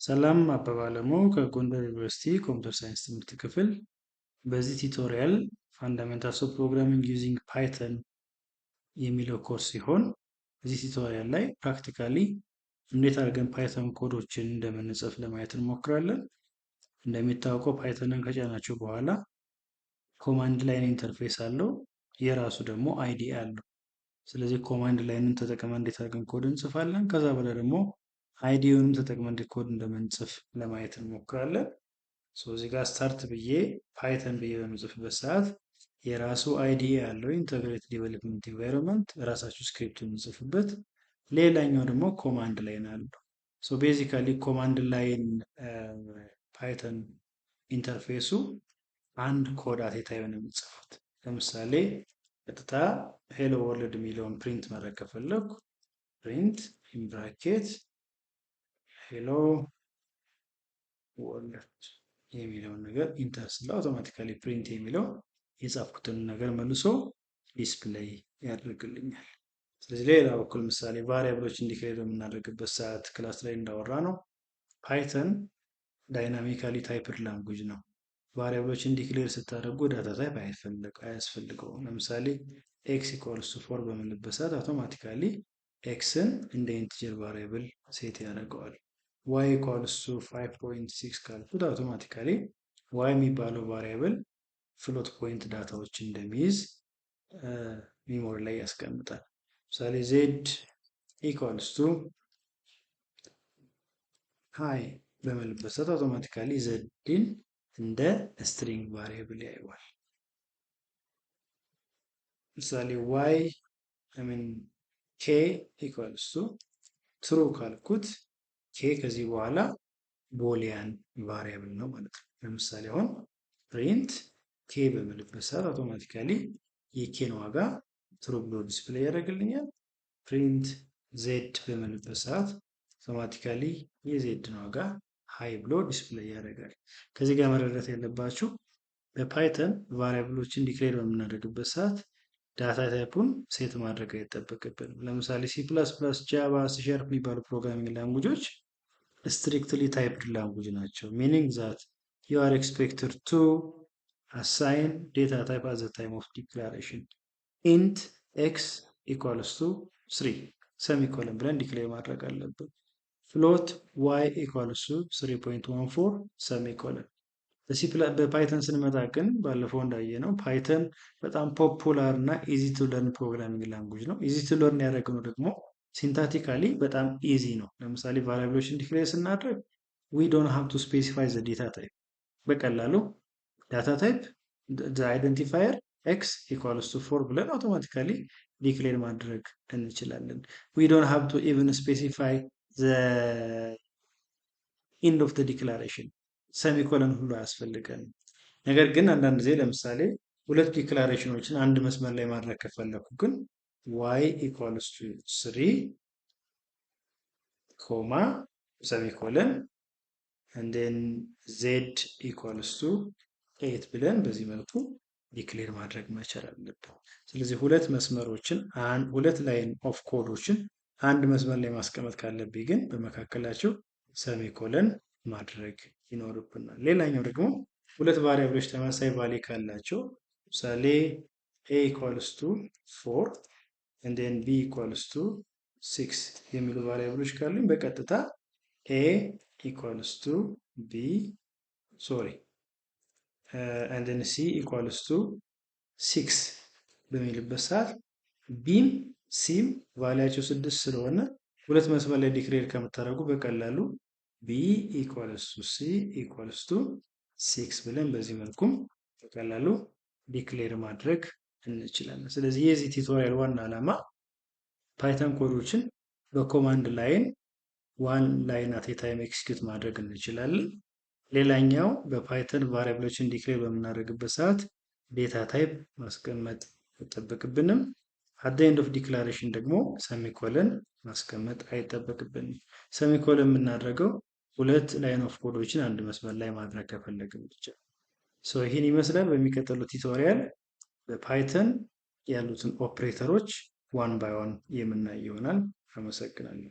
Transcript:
ሰላም አበባ አለሙ ከጎንደር ዩኒቨርሲቲ ኮምፒውተር ሳይንስ ትምህርት ክፍል። በዚህ ቱቶሪያል ፋንዳሜንታልስ ኦፍ ፕሮግራሚንግ ዩዚንግ ፓይተን የሚለው ኮርስ ሲሆን እዚህ ቱቶሪያል ላይ ፕራክቲካሊ እንዴት አድርገን ፓይተን ኮዶችን እንደምንጽፍ ለማየት እንሞክራለን። እንደሚታወቀው ፓይተንን ከጫናችሁ በኋላ ኮማንድ ላይን ኢንተርፌስ አለው፣ የራሱ ደግሞ አይዲኢ አለው። ስለዚህ ኮማንድ ላይንን ተጠቅመን እንዴት አድርገን ኮድ እንጽፋለን፣ ከዛ በኋላ ደግሞ አይዲውንም ተጠቅመን እንዴት ኮድ እንደምንጽፍ ለማየት እንሞክራለን። እዚህ ጋር ስታርት ብዬ ፓይተን ብዬ በምጽፍበት ሰዓት የራሱ አይዲኢ ያለው ኢንተግሬትድ ዴቨሎፕመንት ኢንቫይሮንመንት ራሳችሁ ስክሪፕት የምንጽፍበት፣ ሌላኛው ደግሞ ኮማንድ ላይን አለው። ቤዚካሊ ኮማንድ ላይን ፓይተን ኢንተርፌሱ አንድ ኮድ አት ኤ ታይም ነው የሚጽፉት። ለምሳሌ ቀጥታ ሄሎ ወርልድ የሚለውን ፕሪንት ማድረግ ከፈለኩ ፕሪንት ኢን ብራኬት ሄሎ ወርልድ የሚለውን ነገር ኢንተር ስለ አውቶማቲካሊ ፕሪንት የሚለው የጻፍኩትን ነገር መልሶ ዲስፕሌይ ያደርግልኛል። ስለዚህ ሌላ በኩል ምሳሌ ቫሪያብሎችን ዲክሌር በምናደርግበት ሰዓት ክላስ ላይ እንዳወራ ነው ፓይተን ዳይናሚካሊ ታይፕድ ላንጉጅ ነው። ቫሪያብሎችን ዲክሌር ስታደርጉ ዳታ ታይፕ አያስፈልገውም። ለምሳሌ ኤክስ ኢኳልስ ቱ 4 በምንልበት ሰዓት አውቶማቲካሊ ኤክስን እንደ ኢንቲጀር ቫሪያብል ሴት ያደርገዋል። ዋይ ኢኳልስ ቱ 5.6 ካልኩት አውቶማቲካሊ ዋይ የሚባለው ቫሪያብል ፍሎት ፖይንት ዳታዎች እንደሚይዝ ሚሞሪ ላይ ያስቀምጣል። ለምሳሌ ዜድ ኢኳልስ ቱ ሃይ በምልበት ሰዓት አውቶማቲካሊ ዘድን እንደ ስትሪንግ ቫሪያብል ያየዋል። ምሳሌ ዋይ ኬ ኢኳልስ ቱ ትሩ ካልኩት ኬ ከዚህ በኋላ ቦሊያን ቫሪያብል ነው ማለት ነው። ለምሳሌ አሁን ፕሪንት ኬ በምልበት ሰዓት አውቶማቲካሊ የኬን ዋጋ ትሩ ብሎ ዲስፕሌይ ያደርግልኛል። ፕሪንት ዜድ በምልበት ሰዓት አውቶማቲካሊ የዜድን ዋጋ ሃይ ብሎ ዲስፕሌይ ያደርጋል። ከዚህ ጋር መረዳት ያለባችሁ በፓይተን ቫሪያብሎችን ዲክሌር በምናደርግበት ሰዓት ዳታ ታይፑን ሴት ማድረግ አይጠበቅብንም። ለምሳሌ ሲ ፕላስ ፕላስ፣ ጃቫ፣ ሲ ሻርፕ የሚባሉ ፕሮግራሚንግ ላንጉጆች ስትሪክትሊ ታይፕድ ላንጉጅ ናቸው። ሚኒንግ ዛት ዩ አር ኤክስፔክትድ ቱ አሳይን ዴታ ታይፕ አት ዘ ታይም ኦፍ ዲክላሬሽን ኢንት ኤክስ ኢኳልስ ቱ 3 ሰሚኮለን ብለን ዲክሌር ማድረግ አለብን። ፍሎት ዋይ ኢኳልስ ቱ 3.14 ሰሚኮለን። በፓይተን ስንመጣ ግን ባለፈው እንዳየነው ፓይተን በጣም ፖፑላር እና ኢዚ ቱ ለርን ፕሮግራሚንግ ላንጉጅ ነው። ኢዚ ቱ ለርን ያደረግነው ደግሞ ሲንታቲካሊ በጣም ኢዚ ነው። ለምሳሌ ቫሪያብሎችን ዲክሌር ስናደርግ ዊ ዶንት ሃቭ ቱ ስፔሲፋይ ዘ ዴታ ታይፕ። በቀላሉ ዳታ ታይፕ ዘ አይደንቲፋየር ኤክስ ኢኳልስ ቱ 4 ብለን አውቶማቲካሊ ዲክሌር ማድረግ እንችላለን። ዊ ዶንት ሃቭ ቱ ኢቭን ስፔሲፋይ ዘ ኢንድ ኦፍ ዘ ዲክላሬሽን ሰሚኮለን ሁሉ አያስፈልገንም። ነገር ግን አንዳንድ ጊዜ ለምሳሌ ሁለት ዲክላሬሽኖችን አንድ መስመር ላይ ማድረግ ከፈለኩ ግን ዋይ ኢኳልስ ቱ 3 ኮማ ሰሚኮለን እንደን ዜድ ኢኳልስ ቱ 8 ብለን በዚህ መልኩ ዲክሌር ማድረግ መቻል አለብን። ስለዚህ ሁለት መስመሮችን ሁለት ላይን ኦፍ ኮዶችን አንድ መስመር ላይ ማስቀመጥ ካለብኝ ግን በመካከላቸው ሰሚኮለን ማድረግ ይኖርብናል። ሌላኛው ደግሞ ሁለት ቫሪያብሎች ተመሳሳይ ቫሊ ካላቸው ምሳሌ a ኢኳልስ ቱ 4 and then b ኢኳልስ ቱ 6 የሚሉ ቫሪያብሎች ካሉኝ በቀጥታ a ኢኳልስ ቱ b and then c ኢኳልስ ቱ 6 በሚልበት ሰዓት ቢም ሲም ቫሊያቸው 6 ስለሆነ ሁለት መስመር ላይ ዲክሌር ከምታደርጉ በቀላሉ b ኢኳልስ ቱ c ኢኳልስ ቱ 6 ብለን በዚህ መልኩም በቀላሉ ዲክሌር ማድረግ እንችላለን። ስለዚህ የዚህ ቱቶሪያል ዋና ዓላማ ፓይተን ኮዶችን በኮማንድ ላይን ዋን ላይን አት ኤ ታይም ኤክስኪዩት ማድረግ እንችላለን። ሌላኛው በፓይተን ቫሪያብሎችን ዲክሌር በምናደርግበት ሰዓት ዴታ ታይፕ ማስቀመጥ አይጠበቅብንም። አት ዘ ኤንድ ኦፍ ዲክላሬሽን ደግሞ ሰሚኮለን ማስቀመጥ አይጠበቅብንም። ሰሚኮለን የምናደርገው ሁለት ላይን ኦፍ ኮዶችን አንድ መስመር ላይ ማድረግ ከፈለግን ብቻ። ይህን ይመስላል። በሚቀጥሉት ቱቶሪያል በፓይተን ያሉትን ኦፕሬተሮች ዋን ባይ ዋን የምናይ ይሆናል። አመሰግናለሁ።